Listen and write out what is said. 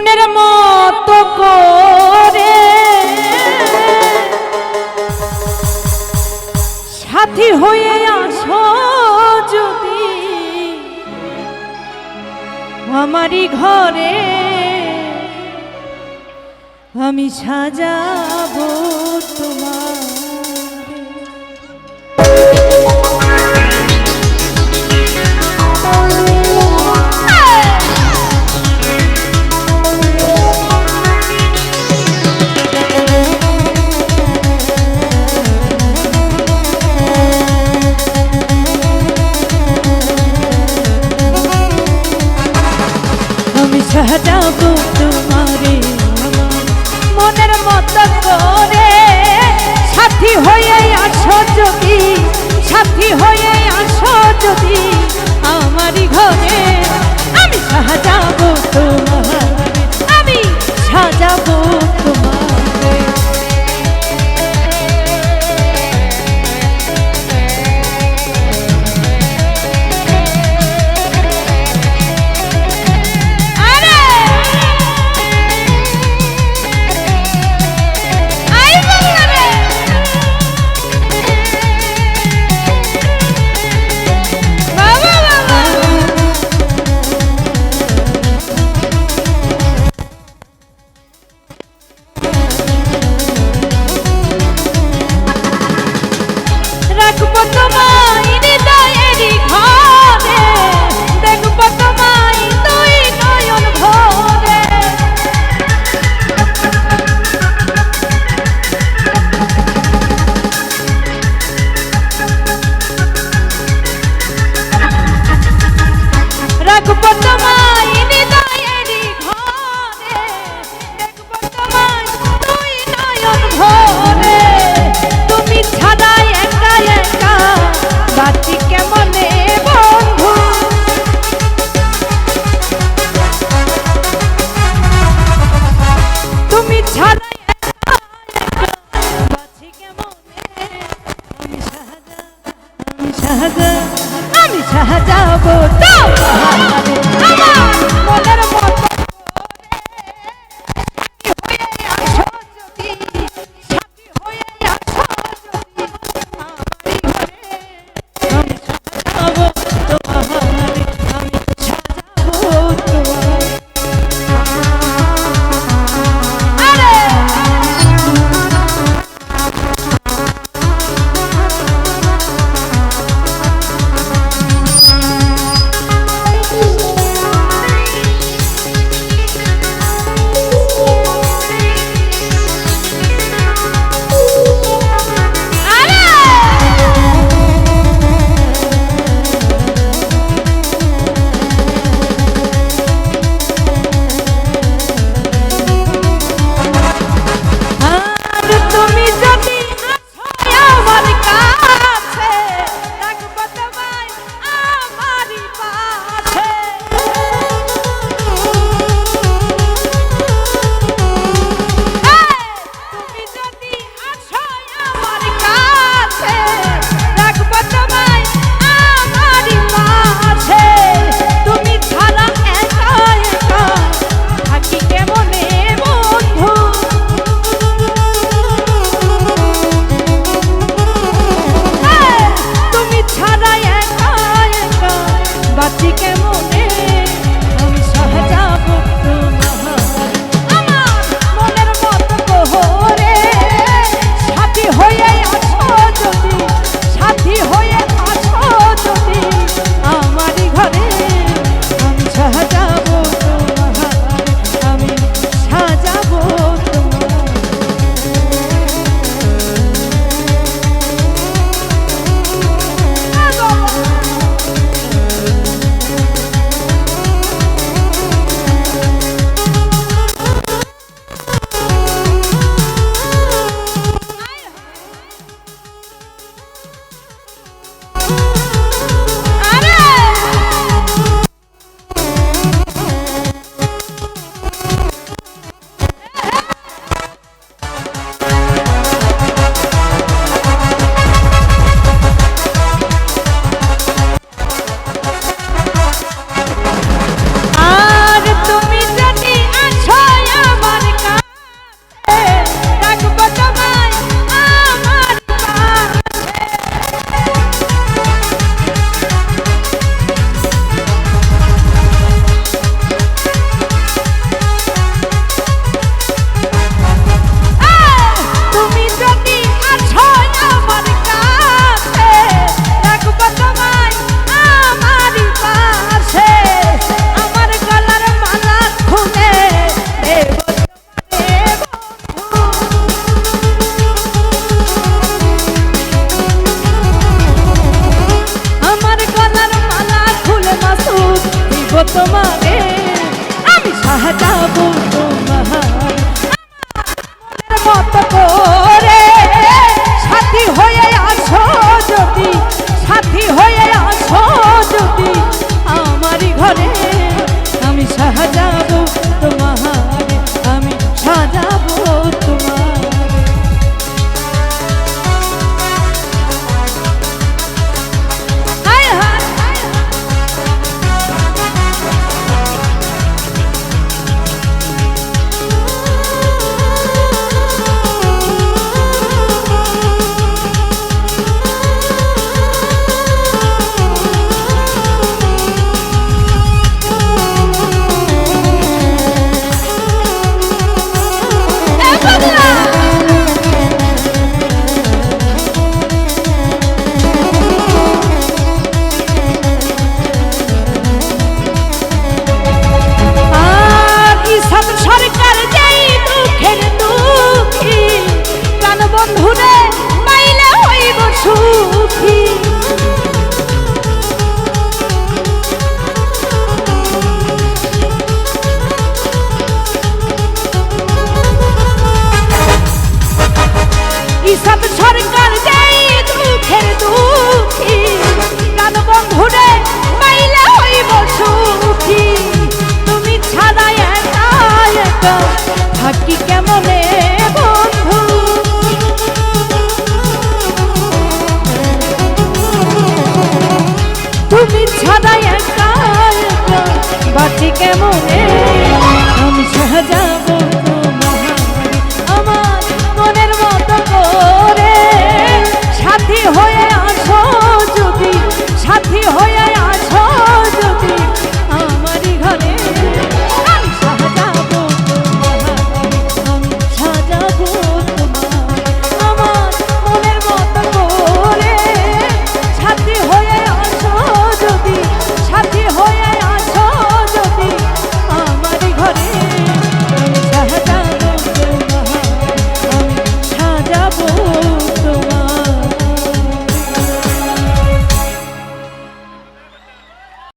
মনের মতো করে সাথী হয়ে আসো যদি আমারই ঘরে আমি সাজাবো তোমার। সাজাবো তোমারে মনের মতো করে সাথী হয়ে আসো যদি, সাথী হয়ে আসো যদি আমারই ঘরে আমি সাজাবো তোমারে, আমি সাজাবো তোমারে। আমি সাজাবো তোমারে আমার মনের মতো সাথী হয়ে আসো যদি আমি সাজাবো তোমারে, আমি সাজাবো তোমারে। তোমারে আমি সাজাবো তোমার মতো করে সাথী হয়ে আসো যদি সাথী হয়ে আসো যদি আমারই ঘরে আমি সাজাবো তোমারে আমি সাজাবো তোমার হায় হায় সরকার যেই দুঃখের দুঃখী প্রাণ বন্ধুরে পাইলে হইব সুখী ইসব সরকার যেই দুঃখের দুঃখী প্রাণ বন্ধুরে পাইলে হইব সুখী তুমি ছাড়া একা একা থাকি কেমনে